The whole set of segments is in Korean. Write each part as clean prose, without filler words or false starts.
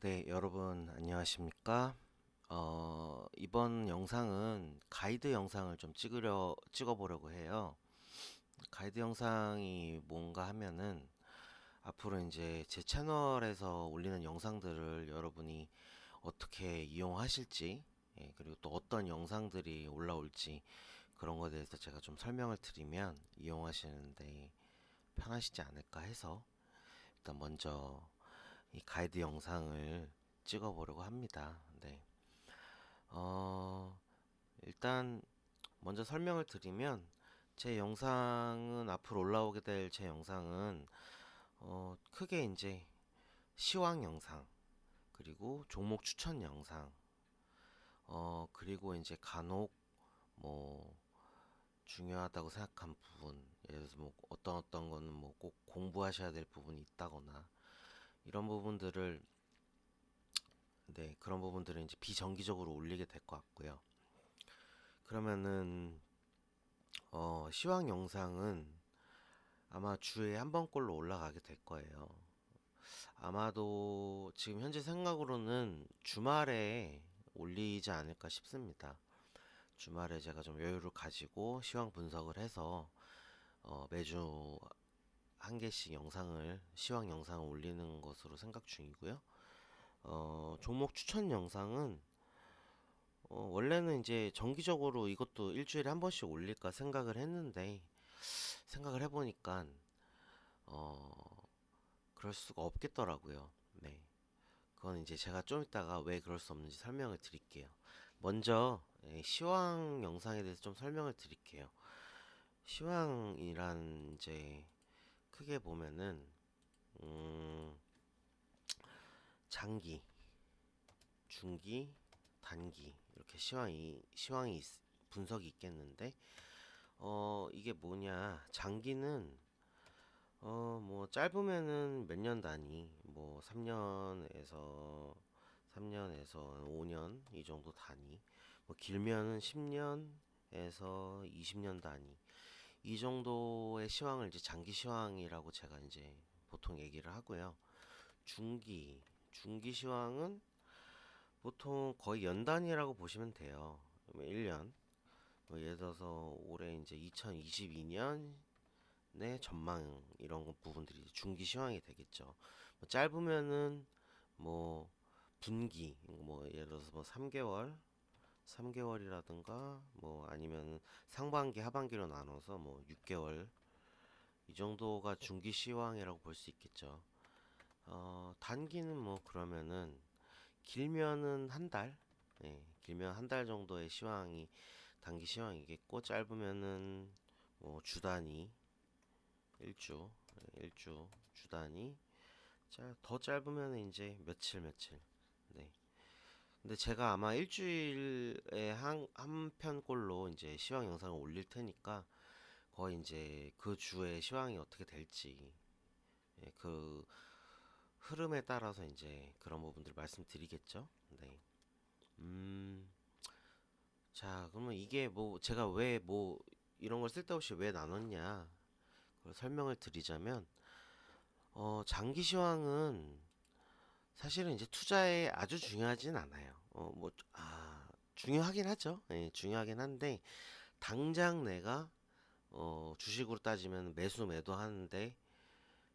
네, 여러분 안녕하십니까? 이번 영상은 가이드 영상을 좀 찍어보려고 해요. 가이드 영상이 뭔가 하면은 앞으로 이제 제 채널에서 올리는 영상들을 여러분이 어떻게 이용하실지, 그리고 또 어떤 영상들이 올라올지 그런 거에 대해서 제가 좀 설명을 드리면 이용하시는데 편하시지 않을까 해서 일단 먼저 이 가이드 영상을 찍어보려고 합니다. 네. 어, 일단 먼저 설명을 드리면 제 영상은 앞으로 올라오게 될 제 영상은 크게 이제 시황 영상 그리고 종목 추천 영상 그리고 이제 간혹 뭐 중요하다고 생각한 부분 예를 들어서 뭐 어떤 거는 뭐 꼭 공부하셔야 될 부분이 있다거나 이런 부분들을 네, 그런 부분들을 이제 비정기적으로 올리게 될 것 같고요. 그러면은 시황 영상은 아마 주에 한 번꼴로 올라가게 될 거예요. 아마도 지금 현재 생각으로는 주말에 올리지 않을까 싶습니다. 주말에 제가 좀 여유를 가지고 시황 분석을 해서 매주 한 개씩 시황 영상을 올리는 것으로 생각 중이고요. 종목 추천 영상은 원래는 이제 정기적으로 이것도 일주일에 한 번씩 올릴까 생각을 했는데 생각을 해보니까 어, 그럴 수가 없겠더라고요. 네. 그건 이제 제가 좀 이따가 왜 그럴 수 없는지 설명을 드릴게요. 먼저 시황 영상에 대해서 좀 설명을 드릴게요. 시황이란 이제 크게 보면은 음, 장기, 중기, 단기 이렇게 분석이 있겠는데 이게 뭐냐? 장기는 뭐 짧으면은 몇 년 단위, 뭐 3년에서 5년 이 정도 단위, 뭐 길면은 10년에서 20년 단위 이 정도의 시황을 이제 장기 시황이라고 제가 이제 보통 얘기를 하고요. 중기 시황은 보통 거의 연 단위라고 보시면 돼요. 1년. 뭐 예를 들어서 올해 이제 2022년 내 전망 이런 부분들이 중기 시황이 되겠죠. 뭐 짧으면은 뭐 분기 뭐 예를 들어서 뭐 3개월이라든가 뭐 아니면 상반기 하반기로 나눠서 뭐 6개월 이 정도가 중기 시황이라고 볼 수 있겠죠. 단기는 뭐 그러면은 길면은 한 달, 길면 한 달 정도의 시황이 단기 시황이겠고 짧으면은 뭐 주 단위 일주, 주 단위. 더 짧으면 이제 며칠. 네. 근데 제가 아마 일주일에 한 편꼴로 이제 시황 영상을 올릴 테니까 거의 이제 그 주의 시황이 어떻게 될지 그 흐름에 따라서 이제 그런 부분들 말씀드리겠죠. 네. 음, 자, 그러면 이게 뭐 제가 왜 뭐 이런 걸 쓸데없이 왜 나눴냐? 그걸 설명을 드리자면 장기 시황은 사실은 이제 투자에 아주 중요하진 않아요. 중요하긴 하죠. 중요하긴 한데, 당장 내가, 주식으로 따지면 매도 하는데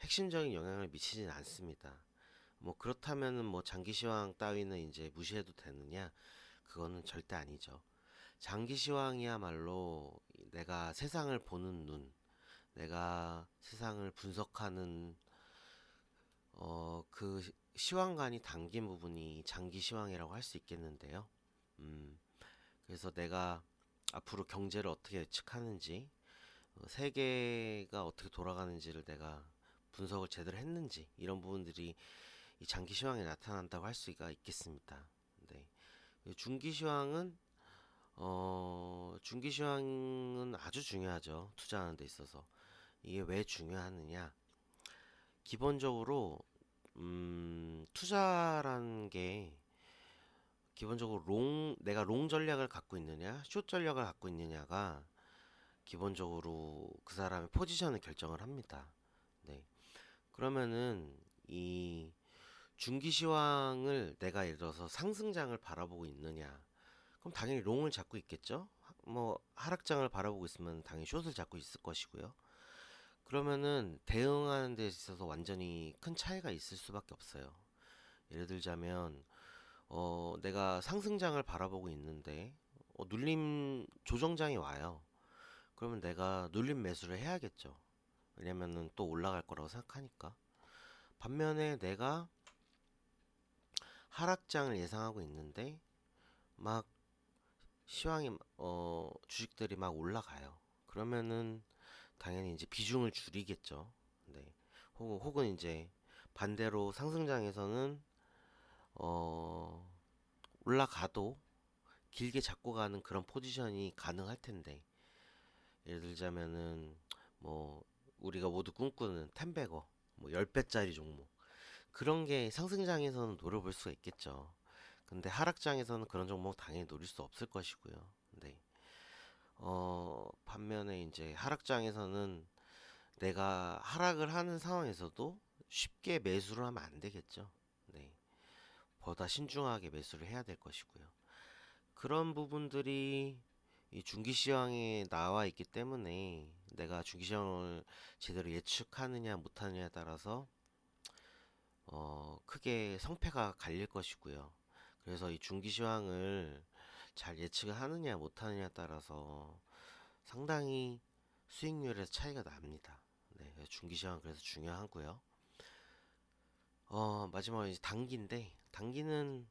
핵심적인 영향을 미치진 않습니다. 뭐, 그렇다면은 뭐, 장기 시황 따위는 이제 무시해도 되느냐? 그거는 절대 아니죠. 장기 시황이야말로 내가 세상을 보는 눈, 내가 세상을 분석하는 그 시황관이 담긴 부분이 장기 시황이라고 할 수 있겠는데요. 음, 그래서 내가 앞으로 경제를 어떻게 예측하는지, 세계가 어떻게 돌아가는지를 내가 분석을 제대로 했는지, 이런 부분들이 이 장기 시황에 나타난다고 할 수가 있겠습니다. 네. 중기 시황은, 중기 시황은 아주 중요하죠. 투자하는 데 있어서. 이게 왜 중요하느냐? 기본적으로 투자라는 게 기본적으로 내가 롱 전략을 갖고 있느냐, 숏 전략을 갖고 있느냐가 기본적으로 그 사람의 포지션을 결정을 합니다. 네. 그러면은 이 중기시황을 내가 예를 들어서 상승장을 바라보고 있느냐? 그럼 당연히 롱을 잡고 있겠죠? 뭐 하락장을 바라보고 있으면 당연히 숏을 잡고 있을 것이고요. 그러면은 대응하는 데 있어서 완전히 큰 차이가 있을 수밖에 없어요. 예를 들자면 내가 상승장을 바라보고 있는데 눌림 조정장이 와요. 그러면 내가 눌림 매수를 해야겠죠. 왜냐면은 또 올라갈 거라고 생각하니까. 반면에 내가 하락장을 예상하고 있는데 막 시황이 주식들이 막 올라가요. 그러면은 당연히 이제 비중을 줄이겠죠. 네. 혹은 이제 반대로 상승장에서는 어 올라가도 길게 잡고 가는 그런 포지션이 가능할 텐데 예를 들자면은 뭐 우리가 모두 꿈꾸는 텐베거 뭐 10배짜리 종목 그런 게 상승장에서는 노려볼 수가 있겠죠. 근데 하락장에서는 그런 종목 당연히 노릴 수 없을 것이고요. 네. 반면에 이제 하락장에서는 내가 하락을 하는 상황에서도 쉽게 매수를 하면 안 되겠죠. 네. 보다 신중하게 매수를 해야 될 것이고요. 그런 부분들이 이 중기시황에 나와 있기 때문에 내가 중기시황을 제대로 예측하느냐 못하느냐에 따라서 크게 성패가 갈릴 것이고요. 그래서 이 중기시황을 잘 예측을 하느냐 못하느냐에 따라서 상당히 수익률에서 차이가 납니다. 네, 중기시황 그래서 중요하고요. 마지막으로 이제 단기인데 단기는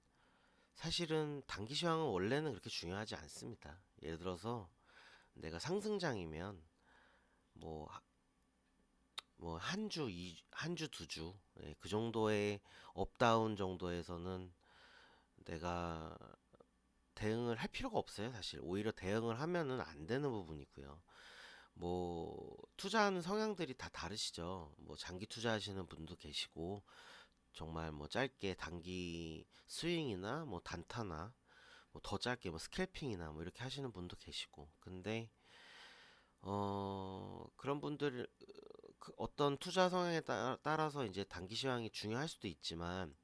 사실은 단기 시황은 원래는 그렇게 중요하지 않습니다. 예를 들어서 내가 상승장이면 뭐 한 주, 한 주, 두 주, 예, 그 정도의 업다운 정도에서는 내가 대응을 할 필요가 없어요, 사실. 오히려 대응을 하면은 안 되는 부분이고요. 뭐 투자하는 성향들이 다 다르시죠. 뭐 장기 투자하시는 분도 계시고 정말 뭐 짧게 단기 스윙이나 뭐 단타나 뭐 더 짧게 뭐 스캘핑이나 뭐 이렇게 하시는 분도 계시고 근데 그런 분들 어떤 투자 성향에 따라서 이제 단기 시황이 중요할 수도 있지만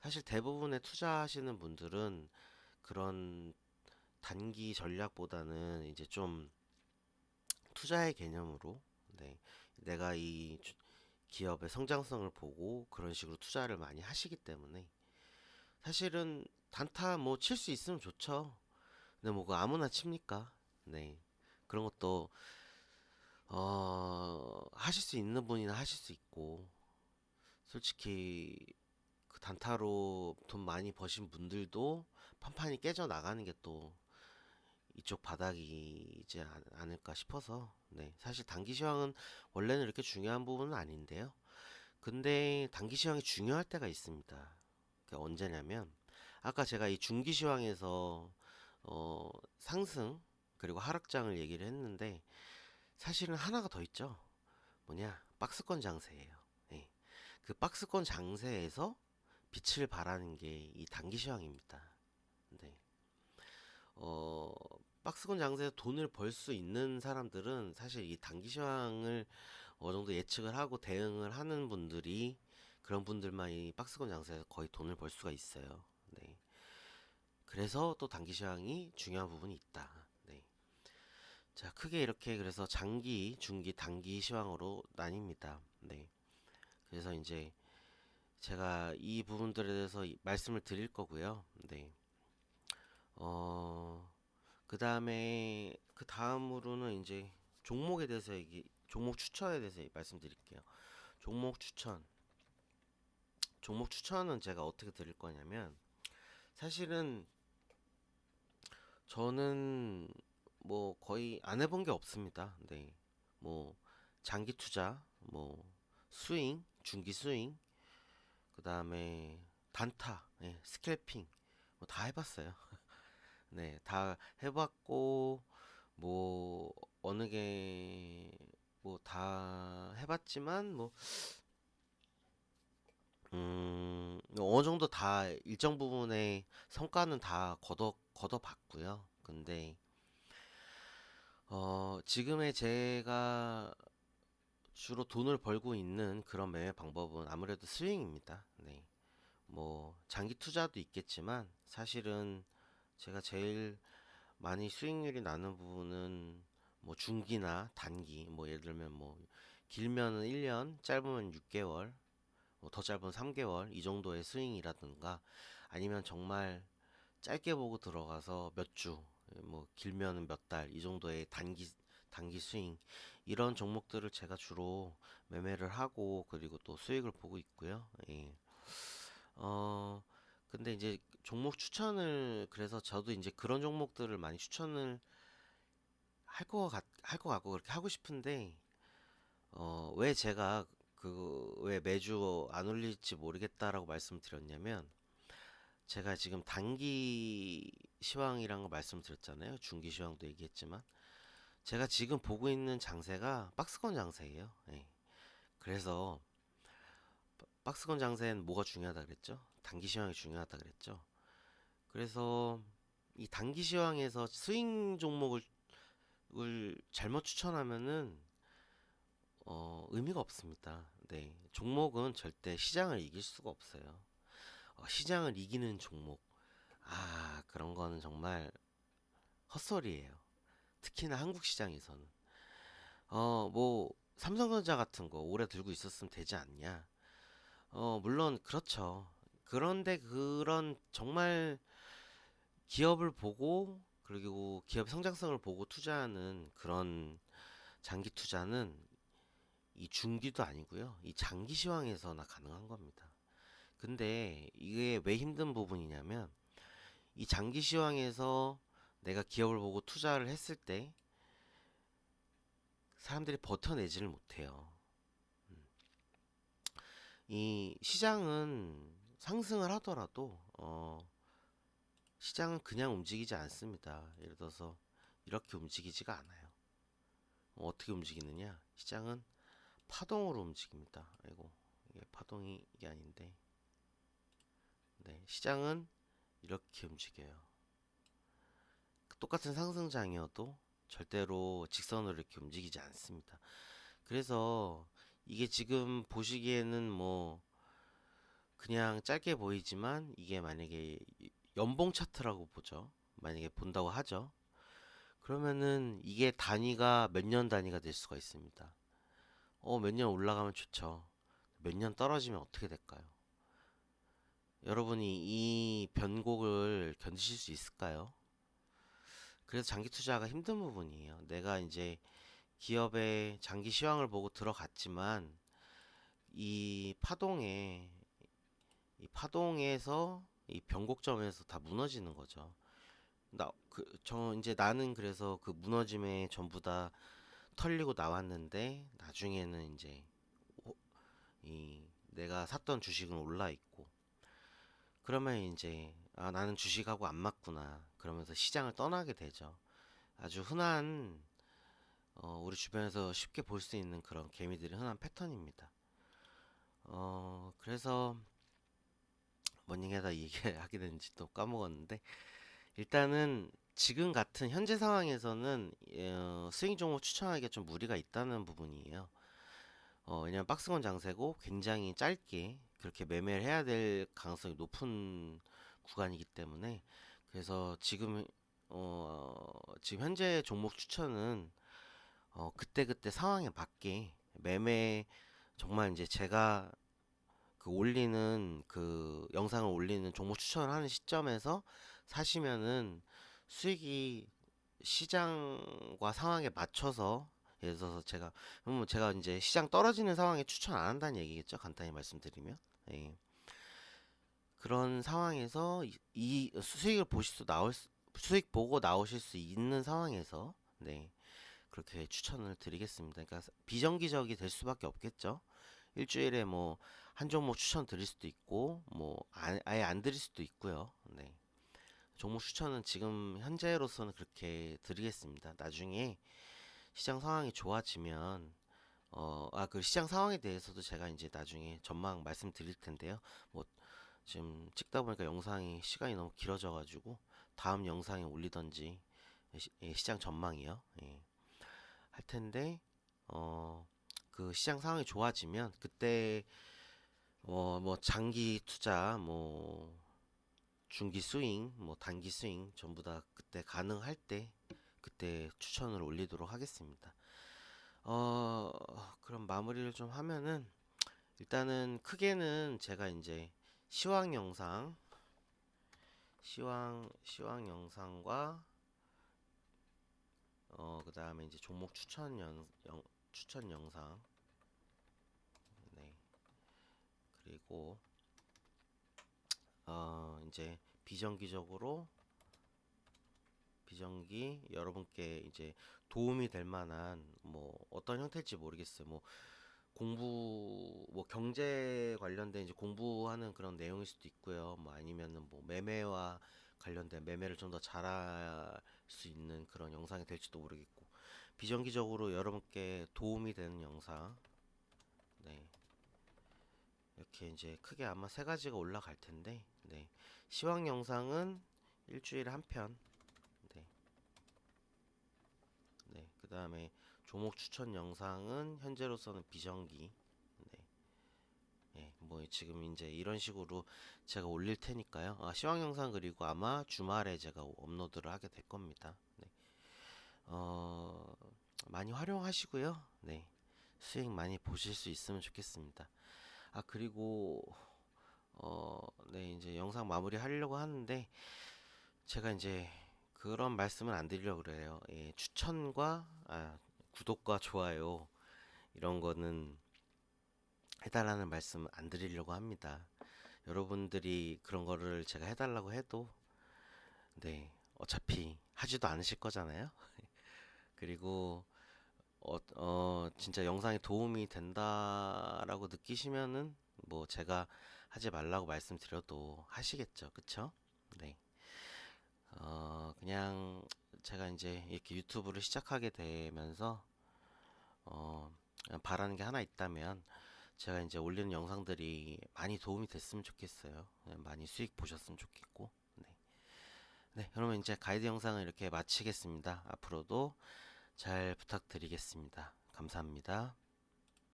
사실 대부분의 투자하시는 분들은 그런 단기 전략보다는 이제 좀 투자의 개념으로 네, 내가 이 기업의 성장성을 보고 그런 식으로 투자를 많이 하시기 때문에 사실은 단타 뭐 칠 수 있으면 좋죠. 근데 뭐 그거 아무나 칩니까? 네. 그런 것도 하실 수 있는 분이나 하실 수 있고 솔직히 그 단타로 돈 많이 버신 분들도 판판이 깨져 나가는 게 또 이쪽 바닥이지 않을까 싶어서 네. 사실 단기 시황은 원래는 이렇게 중요한 부분은 아닌데요. 근데 단기 시황이 중요할 때가 있습니다. 그게 언제냐면 아까 제가 이 중기 시황에서 상승 그리고 하락장을 얘기를 했는데 사실은 하나가 더 있죠. 뭐냐? 박스권 장세예요. 예. 그 박스권 장세에서 빛을 발하는 게 이 단기 시황입니다. 네. 어, 박스권 장세에서 돈을 벌 수 있는 사람들은 사실 이 단기 시황을 어느 정도 예측을 하고 대응을 하는 분들이 그런 분들만 이 박스권 장세에서 거의 돈을 벌 수가 있어요. 네. 그래서 또 단기 시황이 중요한 부분이 있다. 네. 자, 크게 이렇게 그래서 장기, 중기, 단기 시황으로 나뉩니다. 네. 그래서 이제 제가 이 부분들에 대해서 말씀을 드릴 거고요. 네. 어, 그 다음으로는 이제 종목에 대해서 종목 추천에 대해서 말씀드릴게요. 종목 추천. 종목 추천은 제가 어떻게 드릴 거냐면 사실은 저는 뭐 거의 안 해본 게 없습니다. 네. 뭐 장기 투자, 뭐 스윙, 중기 스윙, 그 다음에 단타, 예, 스캘핑 뭐 다 해봤어요. 네, 다 해봤고 뭐 어느 게 뭐 다 해봤지만 뭐 어느 정도 다 일정 부분의 성과는 다 거둬봤고요. 근데 지금의 제가 주로 돈을 벌고 있는 그런 매매 방법은 아무래도 스윙입니다. 네. 뭐 장기 투자도 있겠지만 사실은 제가 제일 많이 수익률이 나는 부분은 뭐 중기나 단기, 뭐 예를 들면 뭐 길면은 1년, 짧으면 6개월, 뭐 더 짧으면 3개월 이 정도의 스윙이라든가, 아니면 정말 짧게 보고 들어가서 몇 주, 뭐 길면은 몇 달 이 정도의 단기 스윙, 이런 종목들을 제가 주로 매매를 하고 그리고 또 수익을 보고 있고요. 예. 어 근데 이제 종목 추천을, 그래서 저도 이제 그런 종목들을 많이 추천을 할 것 같고 그렇게 하고 싶은데, 왜 제가 왜 매주 안 올릴지 모르겠다라고 말씀드렸냐면, 제가 지금 단기 시황이란 거 말씀드렸잖아요. 중기 시황도 얘기했지만, 제가 지금 보고 있는 장세가 박스권 장세예요. 예. 그래서 박스권 장세는 뭐가 중요하다 그랬죠? 단기 시황이 중요하다 그랬죠? 그래서 이 단기 시황에서 스윙 종목을 잘못 추천하면은 의미가 없습니다. 네, 종목은 절대 시장을 이길 수가 없어요. 시장을 이기는 종목, 그런 거는 정말 헛소리예요. 특히나 한국 시장에서는. 뭐 삼성전자 같은 거 오래 들고 있었으면 되지 않냐? 물론 그렇죠. 그런데 그런 정말 기업을 보고 그리고 기업 성장성을 보고 투자하는 그런 장기 투자는 이 중기도 아니고요. 이 장기 시황에서나 가능한 겁니다. 근데 이게 왜 힘든 부분이냐면, 이 장기 시황에서 내가 기업을 보고 투자를 했을 때 사람들이 버텨내지를 못해요. 이 시장은 상승을 하더라도 시장은 그냥 움직이지 않습니다. 예를 들어서 이렇게 움직이지가 않아요. 어떻게 움직이느냐? 시장은 파동으로 움직입니다. 아이고, 이게 파동이 이게 아닌데. 네, 시장은 이렇게 움직여요. 똑같은 상승장이어도 절대로 직선으로 이렇게 움직이지 않습니다. 그래서 이게 지금 보시기에는 뭐 그냥 짧게 보이지만, 이게 만약에 연봉 차트라고 보죠. 만약에 본다고 하죠. 그러면은 이게 단위가 몇 년 단위가 될 수가 있습니다. 몇 년 올라가면 좋죠. 몇 년 떨어지면 어떻게 될까요? 여러분이 이 변곡을 견디실 수 있을까요? 그래서 장기 투자가 힘든 부분이에요. 내가 이제 기업의 장기 시황을 보고 들어갔지만, 이 파동에 이 파동에서 이 변곡점에서 다 무너지는 거죠. 이제 나는 그래서 그 무너짐에 전부 다 털리고 나왔는데, 나중에는 이제 이 내가 샀던 주식은 올라 있고, 그러면 이제 나는 주식하고 안 맞구나 그러면서 시장을 떠나게 되죠. 아주 흔한, 우리 주변에서 쉽게 볼 수 있는 그런 개미들의 흔한 패턴입니다. 그래서 뭔 얘기하다 얘기하게 되는지 또 까먹었는데, 일단은 지금 같은 현재 상황에서는 스윙 종목 추천하기가 좀 무리가 있다는 부분이에요. 왜냐면 박스권 장세고 굉장히 짧게 그렇게 매매를 해야 될 가능성이 높은 구간이기 때문에, 그래서 지금 현재 종목 추천은 그때그때 상황에 맞게 매매, 정말 이제 제가 그 영상을 올리는 종목 추천을 하는 시점에서 사시면은 수익이 시장과 상황에 맞춰서, 예를 들어서 그러면 제가 이제 시장 떨어지는 상황에 추천 안 한다는 얘기겠죠, 간단히 말씀드리면. 예. 그런 상황에서 이 수익을 수익 보고 나오실 수 있는 상황에서, 네, 그렇게 추천을 드리겠습니다. 그러니까 비정기적이 될 수밖에 없겠죠. 일주일에 뭐 한 종목 추천 드릴 수도 있고, 뭐 아예 안 드릴 수도 있고요. 네. 종목 추천은 지금 현재로서는 그렇게 드리겠습니다. 나중에 시장 상황이 좋아지면, 그 시장 상황에 대해서도 제가 이제 나중에 전망 말씀드릴 텐데요. 뭐 지금 찍다 보니까 영상이 시간이 너무 길어져가지고 다음 영상에 올리던지, 시장 전망이요. 예. 할 텐데, 그 시장 상황이 좋아지면 그때 뭐 장기 투자, 뭐 중기 스윙, 뭐 단기 스윙 전부 다 그때 가능할 때 그때 추천을 올리도록 하겠습니다. 어, 그럼 마무리를 좀 하면은 일단은 크게는 제가 이제 시황 영상, 시황 영상과 그다음에 이제 종목 추천 영상, 네. 그리고 이제 비정기적으로 비정기 여러분께 이제 도움이 될 만한 뭐 어떤 형태일지 모르겠어요. 뭐 공부 뭐 경제 관련된 이제 공부하는 그런 내용일 수도 있고요. 뭐 아니면은 뭐 매매와 관련된 매매를 좀 더 잘할 수 있는 그런 영상이 될지도 모르겠고 비정기적으로 여러분께 도움이 되는 영상 네. 이렇게 이제 크게 아마 세 가지가 올라갈 텐데 네. 시황 영상은 일주일에 한 편. 네. 네. 그다음에 종목 추천 영상은 현재로서는 비정기. 네. 예, 뭐 지금 이제 이런 식으로 제가 올릴 테니까요. 시황 영상 그리고 아마 주말에 제가 업로드를 하게 될 겁니다. 네. 어, 많이 활용하시고요. 네. 수익 많이 보실 수 있으면 좋겠습니다. 그리고 네, 이제 영상 마무리 하려고 하는데 제가 이제 그런 말씀은 안 드리려고 그래요. 예, 추천과 구독과 좋아요 이런 거는 해달라는 말씀 안 드리려고 합니다. 여러분들이 그런 거를 제가 해달라고 해도 네 어차피 하지도 않으실 거잖아요. 그리고 진짜 영상에 도움이 된다라고 느끼시면은 뭐 제가 하지 말라고 말씀드려도 하시겠죠, 그쵸? 네. 그냥 제가 이제 이렇게 유튜브를 시작하게 되면서 그냥 바라는 게 하나 있다면 제가 이제 올리는 영상들이 많이 도움이 됐으면 좋겠어요. 많이 수익 보셨으면 좋겠고. 네. 네, 그러면 이제 가이드 영상을 이렇게 마치겠습니다. 앞으로도 잘 부탁드리겠습니다. 감사합니다.